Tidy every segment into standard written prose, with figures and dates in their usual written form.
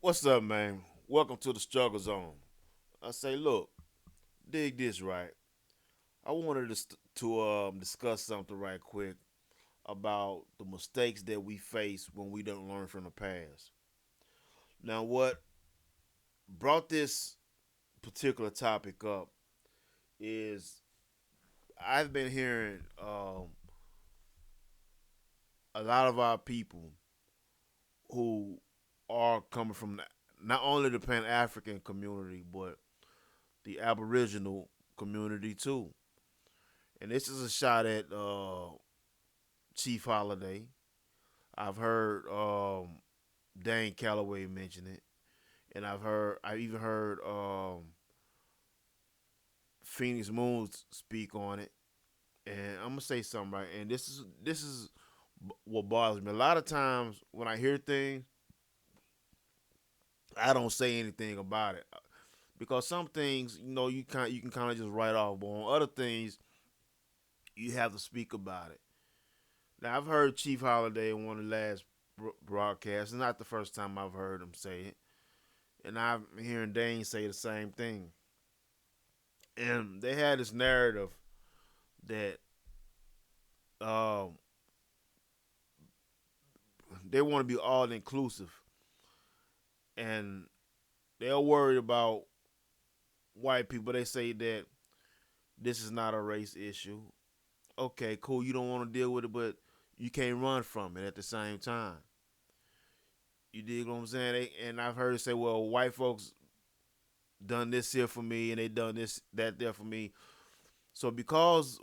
What's up, man? Welcome to the struggle zone. I say, look, dig this right. I wanted to discuss something right quick about the mistakes that we face when we don't learn from the past. Now, what brought this particular topic up is I've been hearing a lot of our people who are coming from not only the Pan African community, but the Aboriginal community too. And this is a shot at Chief Holiday. I've heard Dane Calloway mention it, and I even heard Phoenix Moons speak on it. And I'm gonna say something right. And this is what bothers me. A lot of times when I hear things, I don't say anything about it because some things you can kind of just write off, but on other things you have to speak about it. Now I've heard Chief Holiday in one of the last broadcasts. It's not the first time I've heard him say it, and I'm hearing Dane say the same thing. And they had this narrative that um, they want to be all inclusive, and they're worried about white people. They say that this is not a race issue. Okay, cool. You don't want to deal with it, but you can't run from it at the same time. You dig what I'm saying? And I've heard it say, well, white folks done this here for me and they done this that there for me. So because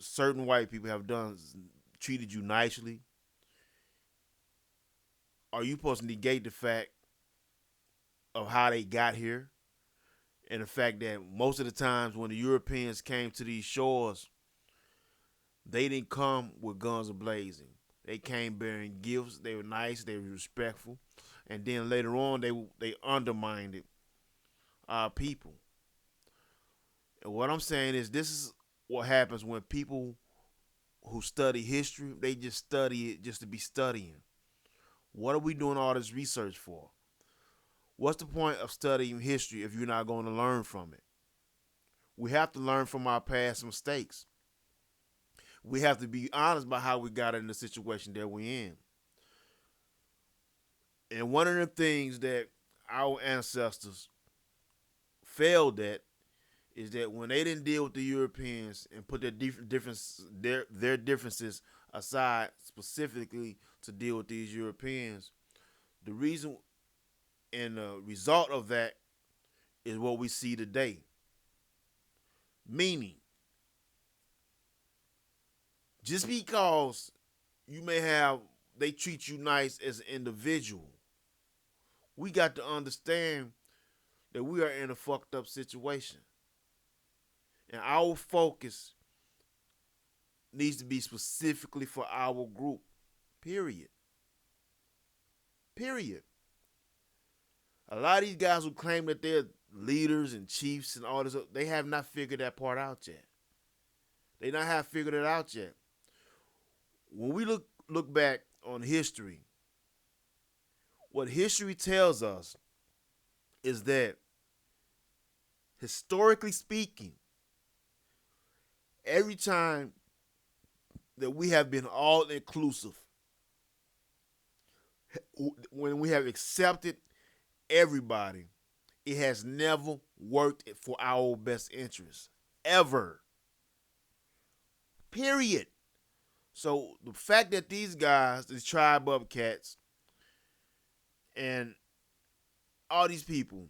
certain white people have done treated you nicely, are you supposed to negate the fact of how they got here and the fact that most of the times when the Europeans came to these shores, they didn't come with guns blazing. They came bearing gifts. They were nice. They were respectful, and then later on they undermined our people. And what I'm saying is this is what happens when people who study history, they just study it just to be studying. What are we doing all this research for? What's the point of studying history if you're not going to learn from it? We have to learn from our past mistakes. We have to be honest about how we got in the situation that we're in. And one of the things that our ancestors failed at is that when they didn't deal with the Europeans and put their differences aside specifically to deal with these Europeans, the reason and the result of that is what we see today. Meaning, just because you may have they treat you nice as an individual, we got to understand that we are in a fucked up situation. And our focus needs to be specifically for our group. Period. Period. A lot of these guys who claim that they're leaders and chiefs and all this, they have not figured that part out yet. They not have figured it out yet. When we look back on history, what history tells us is that historically speaking, every time that we have been all inclusive, when we have accepted everybody, it has never worked for our best interest. Ever. Period. So the fact that these guys, these tribe up cats, and all these people,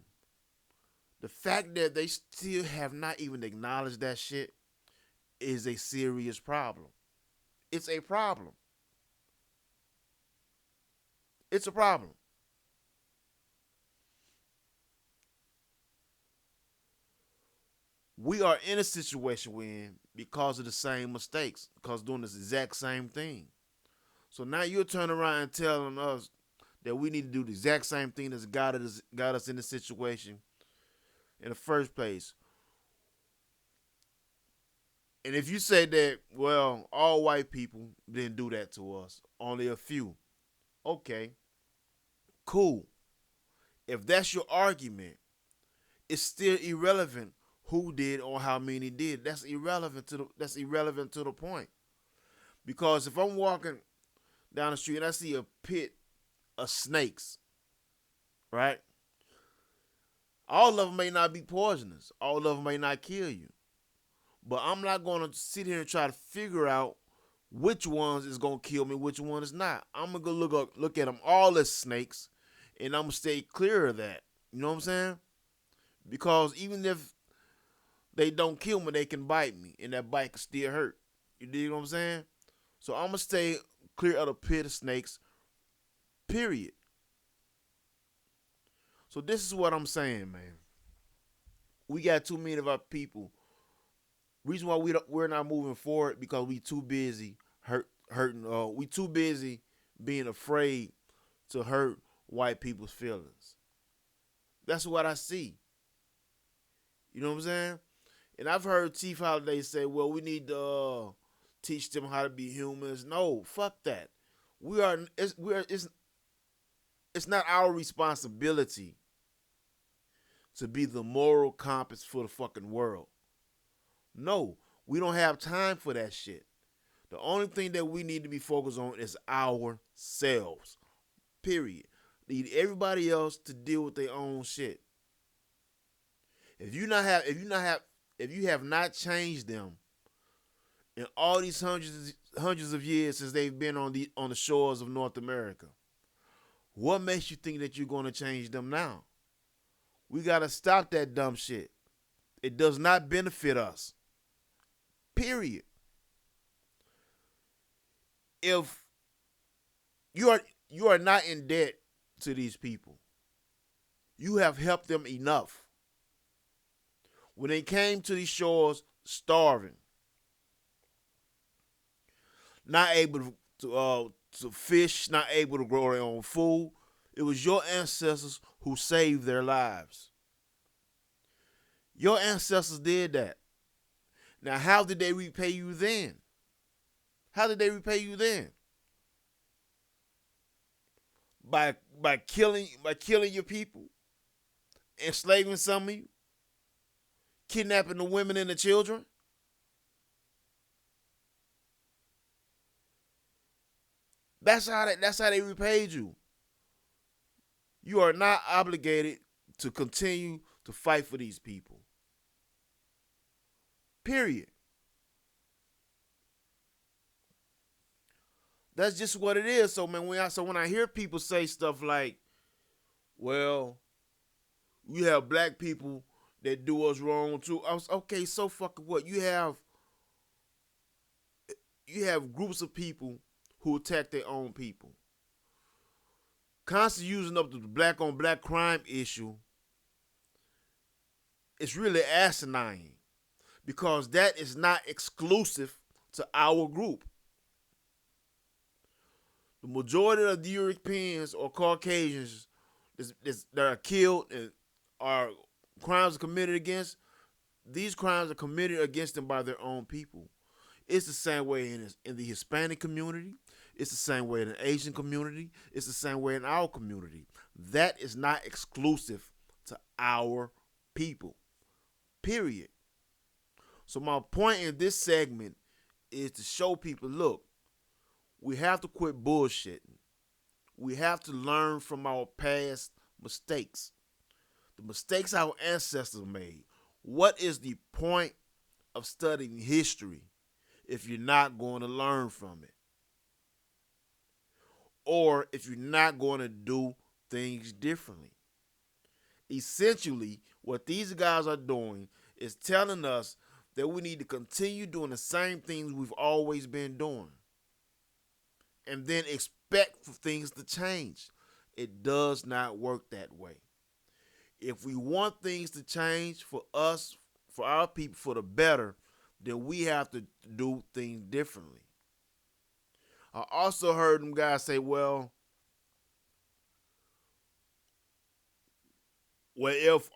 the fact that they still have not even acknowledged that shit is a serious problem. It's a problem. It's a problem. We are in a situation we're in because of the same mistakes, because doing this exact same thing. So now you're turning around and telling us that we need to do the exact same thing that's got us in the situation in the first place. And if you say that, well, all white people didn't do that to us, only a few. Okay, cool. If that's your argument, it's still irrelevant who did or how many did. That's irrelevant to the point. Because if I'm walking down the street and I see a pit of snakes, right? All of them may not be poisonous. All of them may not kill you. But I'm not going to sit here and try to figure out which ones is going to kill me, which one is not. I'm going to go look at them all as snakes, and I'm going to stay clear of that. You know what I'm saying? Because even if they don't kill me, they can bite me, and that bite can still hurt. You dig what I'm saying? So I'm going to stay clear of the pit of snakes, period. So this is what I'm saying, man. We got too many of our people. Reason why we're not moving forward because we too busy hurting. We too busy being afraid to hurt white people's feelings. That's what I see. You know what I'm saying? And I've heard Chief Holiday say, "Well, we need to teach them how to be humans." No, fuck that. It's not our responsibility to be the moral compass for the fucking world. No, we don't have time for that shit. The only thing that we need to be focused on is ourselves. Period. Leave everybody else to deal with their own shit. If you have not changed them in all these hundreds of years since they've been on the shores of North America, what makes you think that you're going to change them now? We got to stop that dumb shit. It does not benefit us. Period. If you are not in debt to these people, you have helped them enough. When they came to these shores starving, not able to fish, not able to grow their own food, it was your ancestors who saved their lives. Your ancestors did that. Now, how did they repay you then? How did they repay you then? By killing your people, enslaving some of you, kidnapping the women and the children. That's how they repaid you. You are not obligated to continue to fight for these people. Period. That's just what it is. So man, when I hear people say stuff like, "Well, we have black people that do us wrong too," I was okay. So fucking what? You have groups of people who attack their own people. Constantly using up the black on black crime issue. It's really asinine because that is not exclusive to our group. The majority of the Europeans or Caucasians that are killed and are crimes are committed against, these crimes are committed against them by their own people. It's the same way in the Hispanic community. It's the same way in the Asian community. It's the same way in our community. That is not exclusive to our people. Period. So my point in this segment is to show people, look, we have to quit bullshitting. We have to learn from our past mistakes. The mistakes our ancestors made. What is the point of studying history if you're not going to learn from it? Or if you're not going to do things differently? Essentially, what these guys are doing is telling us that we need to continue doing the same things we've always been doing. And then expect for things to change. It does not work that way. If we want things to change for us, for our people, for the better, then we have to do things differently. I also heard them guys say, well, if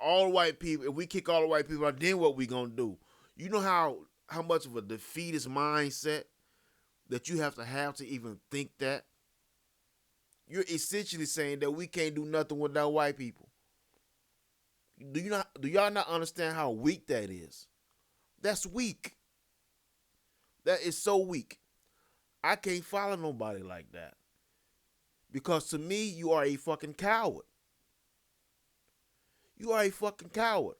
we kick all the white people out, then what we gonna do? You know how much of a defeatist mindset that you have to even think that? You're essentially saying that we can't do nothing without white people. Do y'all not understand how weak that is? That's weak. That is so weak. I can't follow nobody like that. Because to me, you are a fucking coward. You are a fucking coward.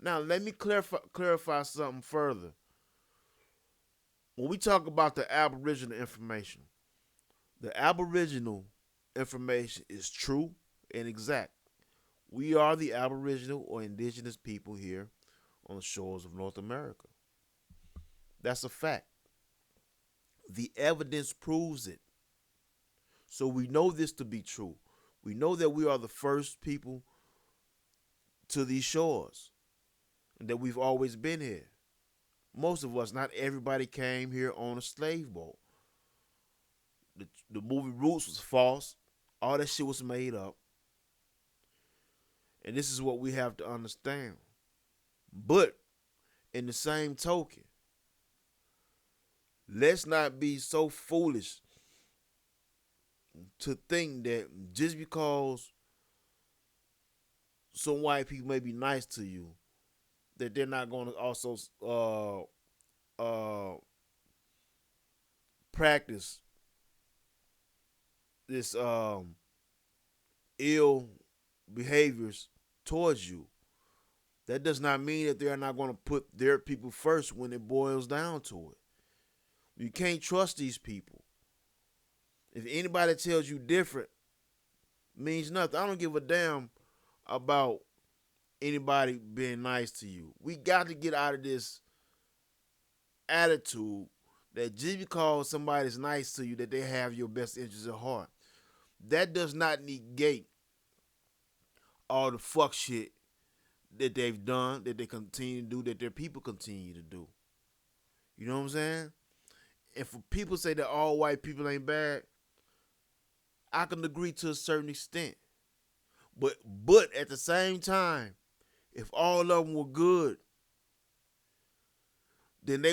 Now, let me clarify something further. When we talk about the Aboriginal information, the Aboriginal information is true and exact. We are the Aboriginal or indigenous people here on the shores of North America. That's a fact. The evidence proves it. So we know this to be true. We know that we are the first people to these shores and that we've always been here. Most of us, not everybody came here on a slave boat. The movie Roots was false. All that shit was made up. And this is what we have to understand. But in the same token, let's not be so foolish to think that just because some white people may be nice to you, that they're not going to also practice this ill behaviors towards you. That does not mean that they're not going to put their people first when it boils down to it. You can't trust these people. If anybody tells you different, means nothing. I don't give a damn about anybody being nice to you. We got to get out of this attitude that just because somebody's nice to you, that they have your best interests at heart. That does not negate all the fuck shit that they've done, that they continue to do, that their people continue to do. You know what I'm saying? And for people say that all white people ain't bad, I can agree to a certain extent. But at the same time, if all of them were good, then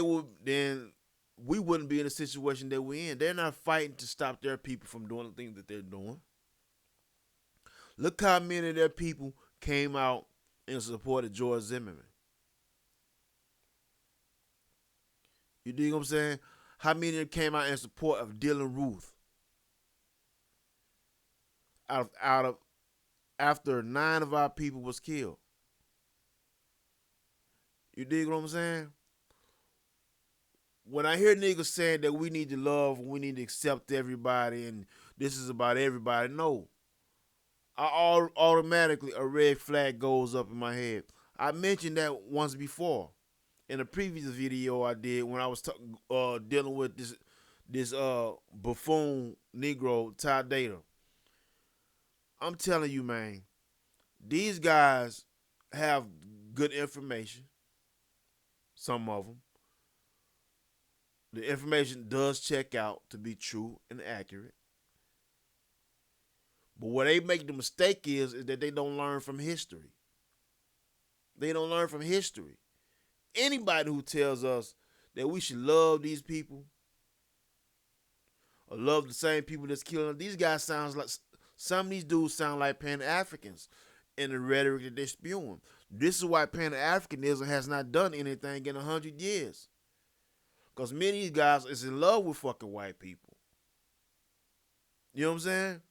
we wouldn't be in the situation that we're in. They're not fighting to stop their people from doing the things that they're doing. Look how many of their people came out in support of George Zimmerman. You dig what I'm saying? How many of them came out in support of Dylan Ruth? After 9 of our people was killed. You dig what I'm saying? When I hear niggas saying that we need to love, we need to accept everybody, and this is about everybody, no. Automatically a red flag goes up in my head. I mentioned that once before in a previous video I did when I was dealing with this buffoon Negro Ty Data. I'm telling you, man, these guys have good information. Some of them. The information does check out to be true and accurate. But where they make the mistake is that they don't learn from history. They don't learn from history. Anybody who tells us that we should love these people or love the same people that's killing them, these guys sounds like, some of these dudes sound like Pan-Africans in the rhetoric that they're spewing. This is why Pan-Africanism has not done anything in 100 years. Because many of these guys is in love with fucking white people. You know what I'm saying?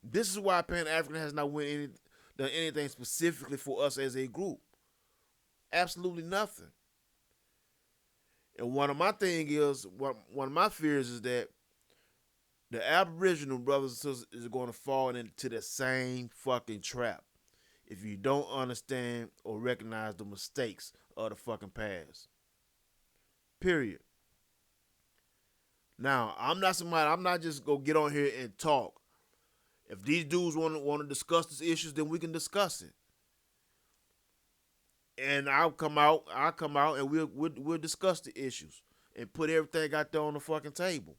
This is why Pan-African has not done anything specifically for us as a group. Absolutely nothing. And one of my fears is that the Aboriginal brothers and sisters is going to fall into the same fucking trap if you don't understand or recognize the mistakes of the fucking past. Period. Now, I'm not just going to get on here and talk. If these dudes want to discuss these issues, then we can discuss it. And I'll come out and we'll discuss the issues and put everything out there on the fucking table.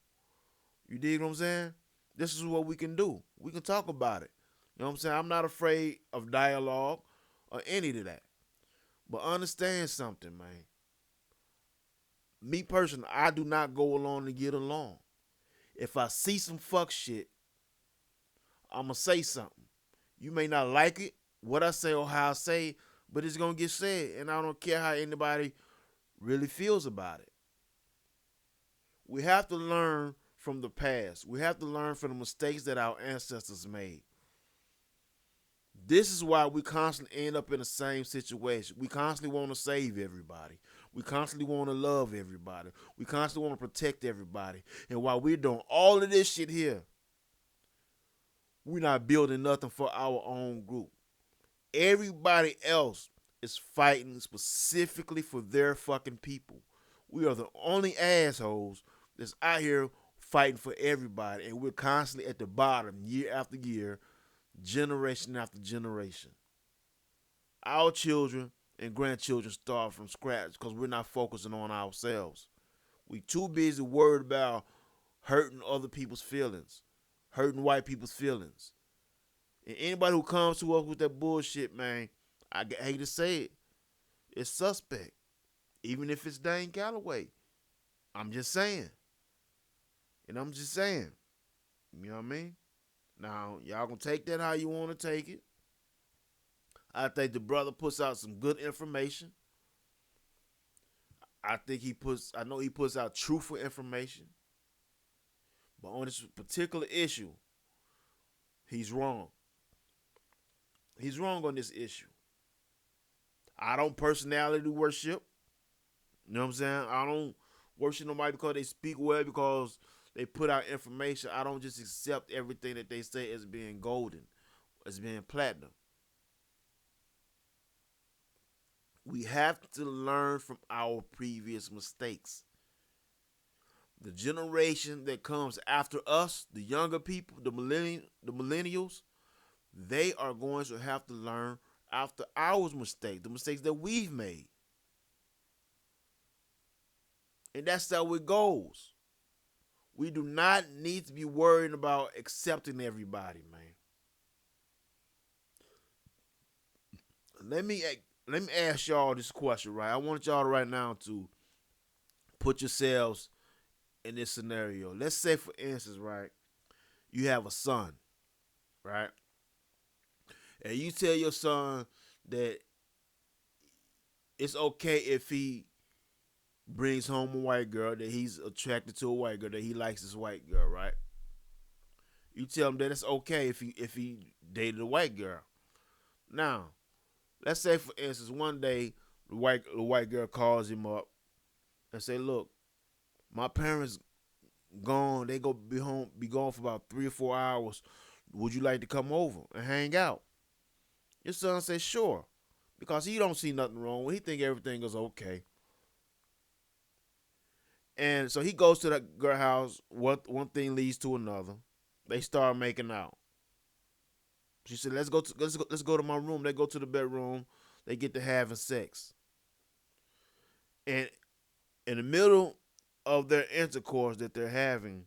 You dig what I'm saying? This is what we can do. We can talk about it. You know what I'm saying? I'm not afraid of dialogue or any of that. But understand something, man. Me personally, I do not go along to get along. If I see some fuck shit, I'm going to say something. You may not like it, what I say or how I say, but it's gonna get said, and I don't care how anybody really feels about it. We have to learn from the past. We have to learn from the mistakes that our ancestors made. This is why we constantly end up in the same situation. We constantly want to save everybody. We constantly want to love everybody. We constantly want to protect everybody. And while we're doing all of this shit here, we're not building nothing for our own group. Everybody else is fighting specifically for their fucking people. We are the only assholes that's out here fighting for everybody, and we're constantly at the bottom year after year, generation after generation. Our children and grandchildren start from scratch because we're not focusing on ourselves. We too busy worried about hurting other people's feelings, hurting white people's feelings. And anybody who comes to us with that bullshit, man, I hate to say it, it's suspect. Even if it's Dane Calloway. I'm just saying. And I'm just saying. You know what I mean? Now, y'all gonna take that how you want to take it. I think the brother puts out some good information. I know he puts out truthful information. But on this particular issue, he's wrong. He's wrong on this issue. I don't personality worship. You know what I'm saying? I don't worship nobody because they speak well, because they put out information. I don't just accept everything that they say as being golden, as being platinum. We have to learn from our previous mistakes. The generation that comes after us, the younger people, the millennials, they are going to have to learn after our mistakes, the mistakes that we've made. And that's how it goes. We do not need to be worried about accepting everybody, man. Let me ask y'all this question, right? I want y'all right now to put yourselves in this scenario. Let's say, for instance, right, you have a son, right? And you tell your son that it's okay if he brings home a white girl, that he's attracted to a white girl, that he likes this white girl, right? You tell him that it's okay if he dated a white girl. Now, let's say, for instance, one day the white girl calls him up and say, "Look, my parents gone. They go be gone for about 3 or 4 hours. Would you like to come over and hang out?" Your son says, "Sure," because he don't see nothing wrong with it. He think everything is okay. And so he goes to that girl house. One thing leads to another. They start making out. She said, let's go to my room." They go to the bedroom. They get to having sex. And in the middle of their intercourse that they're having,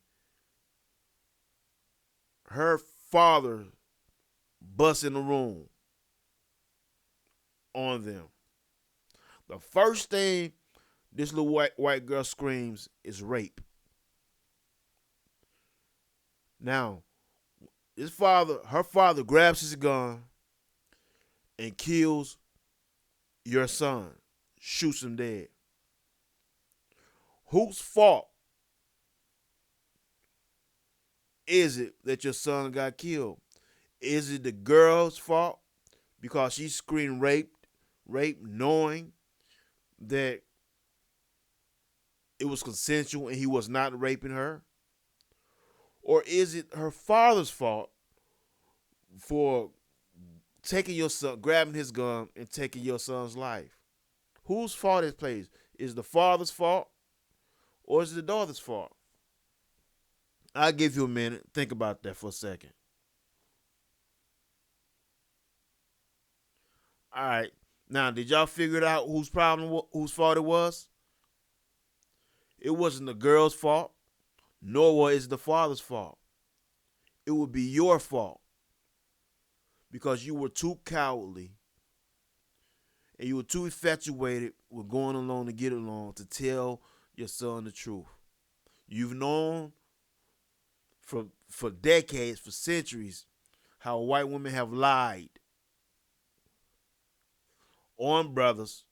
her father busts in the room on them. The first thing this little white girl screams is rape. Now, her father grabs his gun and kills your son, shoots him dead. Whose fault is it that your son got killed? Is it the girl's fault because she screamed rape, knowing that it was consensual and he was not raping her? Or is it her father's fault for taking your son, grabbing his gun and taking your son's life? Whose fault is plays? Is the father's fault or is it the daughter's fault? I'll give you a minute. Think about that for a second. All right. Now, did y'all figure it out whose fault it was? It wasn't the girl's fault, nor was it the father's fault. It would be your fault because you were too cowardly and you were too infatuated with going along to get along to tell your son the truth. You've known for decades, for centuries, how white women have lied on brothers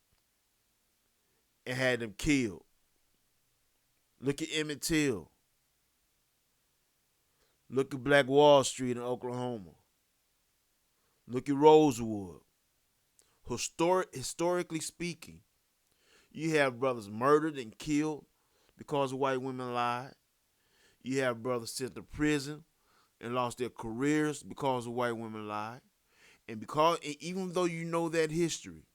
and had them killed. Look at Emmett Till. Look at Black Wall Street in Oklahoma. Look at Rosewood. Historically speaking, you have brothers murdered and killed because white women lied. You have brothers sent to prison and lost their careers because white women lied. And even though you know that history,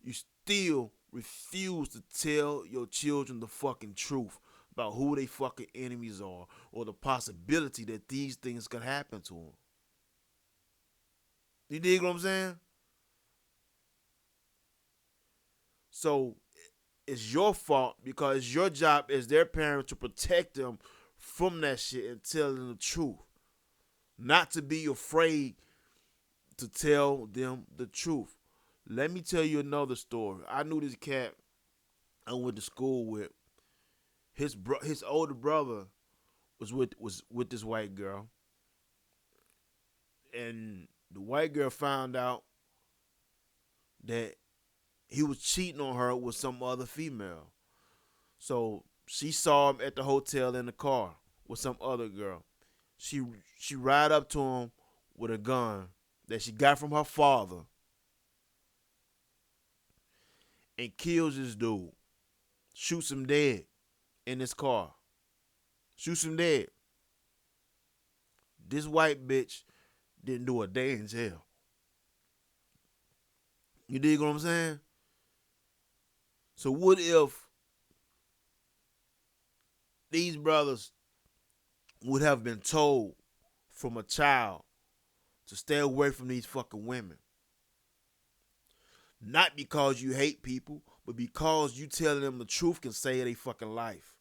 you still refuse to tell your children the fucking truth about who they fucking enemies are or the possibility that these things could happen to them. You dig what I'm saying? So it's your fault because it's your job as their parent to protect them from that shit and tell them the truth. Not to be afraid to tell them the truth. Let me tell you another story. I knew this cat I went to school with. His older brother was with this white girl, and the white girl found out that he was cheating on her with some other female. So she saw him at the hotel in the car with some other girl. She ride up to him with a gun that she got from her father and kills this dude. Shoots him dead in his car. Shoots him dead. This white bitch didn't do a day in jail. You dig what I'm saying? So what if these brothers would have been told from a child to stay away from these fucking women? Not because you hate people, but because you telling them the truth can save their fucking life.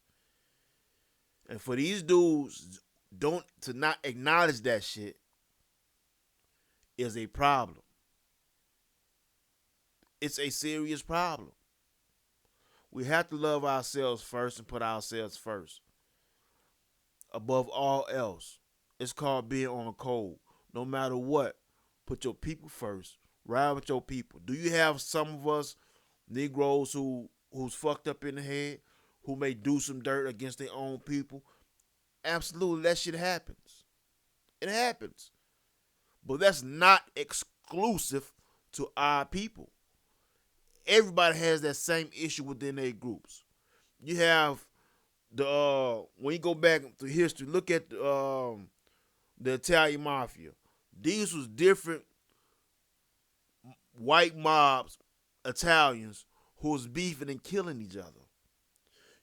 And for these dudes to not acknowledge that shit is a problem. It's a serious problem. We have to love ourselves first and put ourselves first. Above all else. It's called being on a code. No matter what, put your people first. Ride with your people. Do you have some of us Negroes who's fucked up in the head, who may do some dirt against their own people? Absolutely, that shit happens. It happens. But that's not exclusive to our people. Everybody has that same issue within their groups. You have when you go back to history, look at the Italian mafia. These was different white mobs, Italians, who was beefing and killing each other.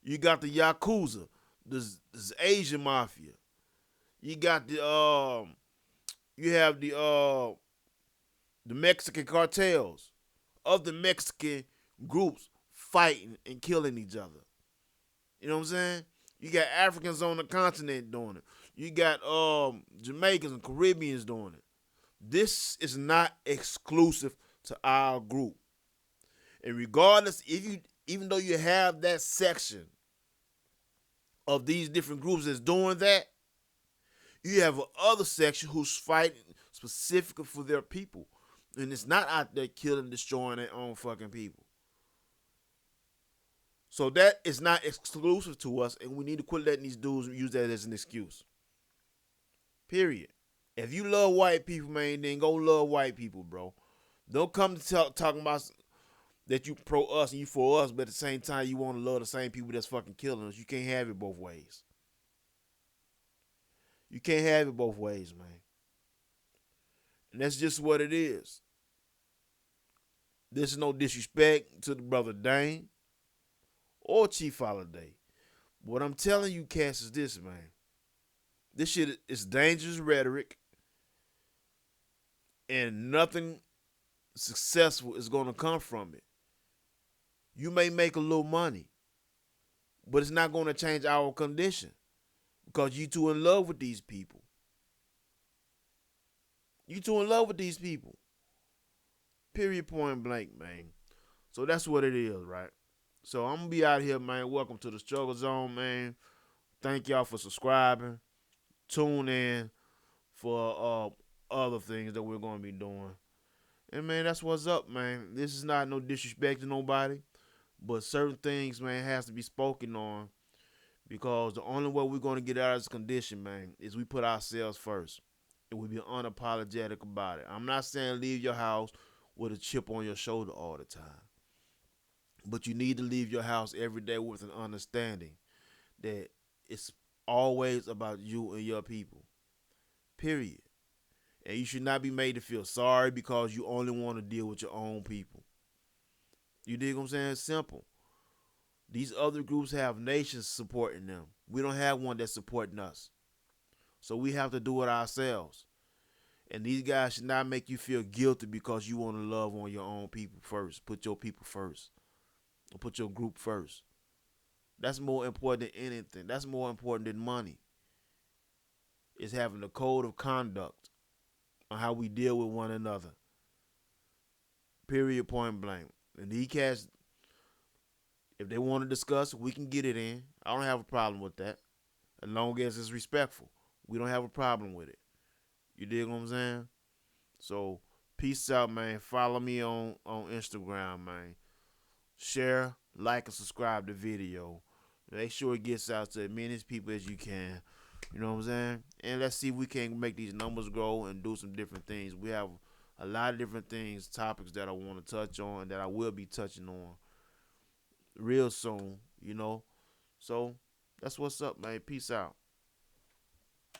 You got the Yakuza, this Asian mafia. You got you have the Mexican cartels of the Mexican groups fighting and killing each other. You know what I'm saying? You got Africans on the continent doing it. You got Jamaicans and Caribbeans doing it. This is not exclusive to our group. And regardless, even though you have that section of these different groups that's doing that, you have another section who's fighting specifically for their people. And it's not out there killing, destroying their own fucking people. So that is not exclusive to us, and we need to quit letting these dudes use that as an excuse. Period. If you love white people, man, then go love white people, bro. Don't come to talking about that you pro us and you for us, but at the same time you want to love the same people that's fucking killing us. You can't have it both ways. You can't have it both ways, man. And that's just what it is. This is no disrespect to the brother Dane or Chief Holiday. What I'm telling you, Cass, is this, man. This shit is dangerous rhetoric, and nothing successful is going to come from it. You may make a little money, but it's not going to change our condition because you too in love with these people. You too in love with these people. Period, point blank, man. So that's what it is, right? So I'm going to be out here, man. Welcome to the Struggle Zone, man. Thank y'all for subscribing. Tune in for other things that we're going to be doing. And man, that's what's up, man. This is not no disrespect to nobody, but certain things, man, has to be spoken on because the only way we're gonna get out of this condition, man, is we put ourselves first and we be unapologetic about it. I'm not saying leave your house with a chip on your shoulder all the time, but you need to leave your house every day with an understanding that it's always about you and your people. Period. And you should not be made to feel sorry because you only want to deal with your own people. You dig what I'm saying? It's simple. These other groups have nations supporting them. We don't have one that's supporting us. So we have to do it ourselves. And these guys should not make you feel guilty because you want to love on your own people first. Put your people first. Or put your group first. That's more important than anything. That's more important than money. It's having a code of conduct on how we deal with one another. Period, point blank. And these cats, if they want to discuss, we can get it in. I don't have a problem with that. As long as it's respectful. We don't have a problem with it. You dig what I'm saying? So, peace out, man. Follow me on Instagram, man. Share, like, and subscribe to the video. Make sure it gets out to as many people as you can. You know what I'm saying? And let's see if we can make these numbers grow and do some different things. We have a lot of different things, topics that I want to touch on, that I will be touching on real soon, you know. So that's what's up, man. Peace out.